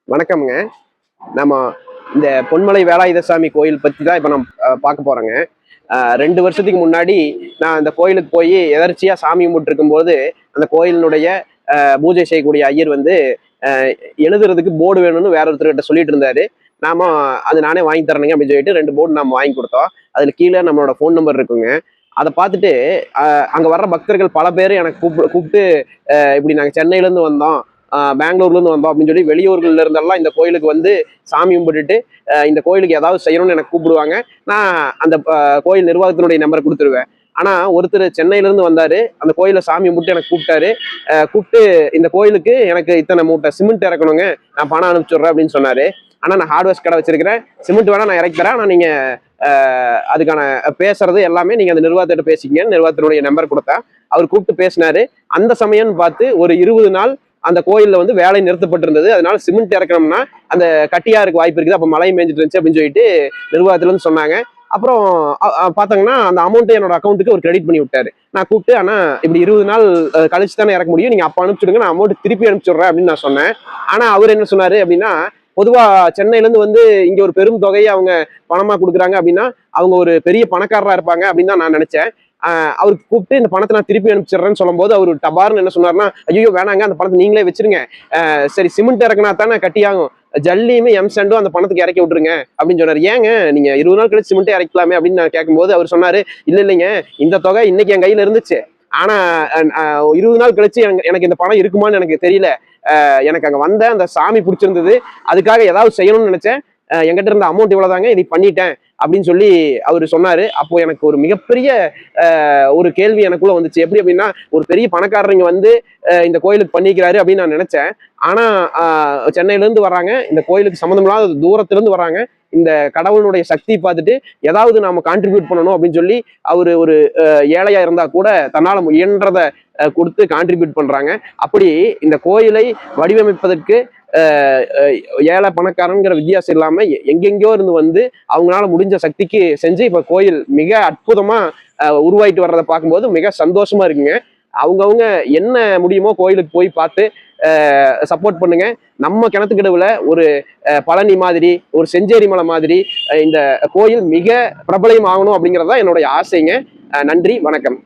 வணக்கம்ங்க. நம்ம இந்த பொன்மலை வேலாயுதசாமி கோயில் பத்தி தான் இப்ப நம்ம பார்க்க போறோங்க. 2 வருஷத்துக்கு முன்னாடி நான் அந்த கோயிலுக்கு போய் எதர்ச்சியா சாமி கும்பிட்டு இருக்கும்போது, அந்த கோயிலினுடைய பூஜை செய்யக்கூடிய ஐயர் வந்து எழுதுறதுக்கு போர்டு வேணும்னு வேற ஒருத்தர்கிட்ட சொல்லிட்டு இருந்தாரு. நாம அது நானே வாங்கி தரணுங்க அப்படின்னு சொல்லிட்டு 2 போர்டு நம்ம வாங்கி கொடுத்தோம். அதுல கீழே நம்மளோட ஃபோன் நம்பர் இருக்குங்க. அதை பார்த்துட்டு அங்க வர்ற பக்தர்கள் பல பேர் எனக்கு கூப்பிட்டு இப்படி நாங்க சென்னையில இருந்து வந்தோம், பெங்களூர்ல இருந்து வந்தோம் அப்படின்னு சொல்லி வெளியூர்கள்ல இருந்தெல்லாம் இந்த கோயிலுக்கு வந்து சாமி கும்பிட்டுட்டு இந்த கோயிலுக்கு ஏதாவது செய்யணும்னு எனக்கு கூப்பிடுவாங்க. நான் அந்த கோயில் நிர்வாகத்தினுடைய நம்பரை கொடுத்துருவேன். ஆனா ஒருத்தர் சென்னையில இருந்து வந்தாரு, அந்த கோயில சாமி கும்பிட்டு எனக்கு கூப்பிட்டாரு. கூப்பிட்டு இந்த கோயிலுக்கு எனக்கு இத்தனை மூட்டை சிமெண்ட் இறக்கணுங்க, நான் பணம் அனுப்பிச்சுடுறேன் அப்படின்னு சொன்னாரு. ஆனா நான் ஹார்ட்வேர்ஸ் கடை வச்சிருக்கிறேன், சிமெண்ட் வேணா நான் இறக்கி தரேன், ஆனா நீங்க அதுக்கான பேசுறது எல்லாமே நீங்க அந்த நிர்வாகத்திட்ட பேசிக்கங்க. நிர்வாகத்தினுடைய நம்பர் கொடுத்தேன். அவர் கூப்பிட்டு பேசினாரு. அந்த சமயம்னு பார்த்து ஒரு 20 நாள் அந்த கோயில்ல வந்து வேலை நிறுத்தப்பட்டிருந்தது. அதனால சிமெண்ட் இறக்கணும்னா அந்த கட்டியா இருக்க வாய்ப்பு இருக்குது, அப்ப மழை மேய்ஞ்சிட்டு இருந்துச்சு அப்படின்னு சொல்லிட்டு நிர்வாகத்துல இருந்து சொன்னாங்க. அப்புறம் பாத்தீங்கன்னா அந்த அமௌண்ட் என்னோட அக்கௌண்ட்டுக்கு ஒரு கிரெடிட் பண்ணி விட்டாரு. நான் கூப்பிட்டு ஆனா இப்படி 20 நாள் கழிச்சு தானே இறக்க முடியும், நீங்க அப்ப அனுப்பிச்சுடுங்க, நான் அமௌண்ட் திருப்பி அனுப்பிச்சுடுறேன் அப்படின்னு நான் சொன்னேன். ஆனா அவர் என்ன சொன்னாரு அப்படின்னா, பொதுவா சென்னையில இருந்து வந்து இங்க ஒரு பெரும் தொகையை அவங்க பணமா கொடுக்குறாங்க அப்படின்னா அவங்க ஒரு பெரிய பணக்காரரா இருப்பாங்க அப்படின்னு தான் நான் நினைச்சேன். அவருக்கு கூப்பிட்டு இந்த பணத்தை நான் திருப்பி அனுப்பிச்சிடுறேன்னு சொல்லும்போது அவர் டபார்னு என்ன சொன்னார்னா, ஐயோ வேணாங்க, அந்த பணத்தை நீங்களே வச்சிருங்க, சரி சிமெண்ட் இறக்குனா தானே கட்டி ஆகும், ஜல்லியுமே எம்சாண்டும் அந்த பணத்துக்கு இறக்கி விட்டுருங்க அப்படின்னு சொன்னாரு. ஏங்க நீங்க 20 நாள் கழிச்சு சிமெண்ட்டே இறக்கலாமே அப்படின்னு நான் கேட்கும்போது அவர் சொன்னாரு, இல்லைங்க, இந்த தொகை இன்னைக்கு என் கையில இருந்துச்சு, ஆனா 20 நாள் கழிச்சு எனக்கு இந்த பணம் இருக்குமான்னு எனக்கு தெரியல, எனக்கு அங்க வந்த அந்த சாமி பிடிச்சிருந்தது, அதுக்காக ஏதாவது செய்யணும்னு நினைச்சேன், என்கிட்ட இருந்த அமௌண்ட் இவ்வளவுதாங்க, இதை பண்ணிட்டேன் அப்படின்னு சொல்லி அவர் சொன்னாரு. அப்போ எனக்கு ஒரு மிகப்பெரிய ஒரு கேள்வி எனக்குள்ள வந்துச்சு. எப்படி அப்படின்னா, ஒரு பெரிய பணக்காரர் இங்க வந்து இந்த கோயிலுக்கு பண்ணிக்கிறாரு அப்படின்னு நான் நினைச்சேன். ஆனா சென்னையில இருந்து வர்றாங்க, இந்த கோயிலுக்கு சம்மந்தம் இல்லாத தூரத்துல இருந்து வர்றாங்க, இந்த கடவுளுடைய சக்தி பார்த்துட்டு ஏதாவது நாம கான்ட்ரிபியூட் பண்ணணும் அப்படின்னு சொல்லி அவரு ஒரு ஏழையா இருந்தா கூட தன்னால இயன்றதை கொடுத்து கான்ட்ரிபியூட் பண்றாங்க. அப்படி இந்த கோயிலை வடிவமைப்பதற்கு ஏழை பணக்காரங்கிற வித்தியாசம் இல்லாம எங்கெங்கயோ இருந்து வந்து அவங்களால முடிஞ்ச சக்திக்கு செஞ்சு இப்ப கோயில் மிக அற்புதமா உருவாயிட்டு வர்றதை பார்க்கும்போது மிக சந்தோஷமா இருக்குங்க. அவங்கவுங்க என்ன முடியுமோ கோயிலுக்கு போய் பார்த்து சப்போர்ட் பண்ணுங்க. நம்ம கிணத்துக்கிடவுல ஒரு பழனி மாதிரி, ஒரு செஞ்சேரி மலை மாதிரி இந்த கோயில் மிக பிரபலம் ஆகணும் அப்படிங்கிறதா என்னுடைய ஆசைங்க. நன்றி, வணக்கம்.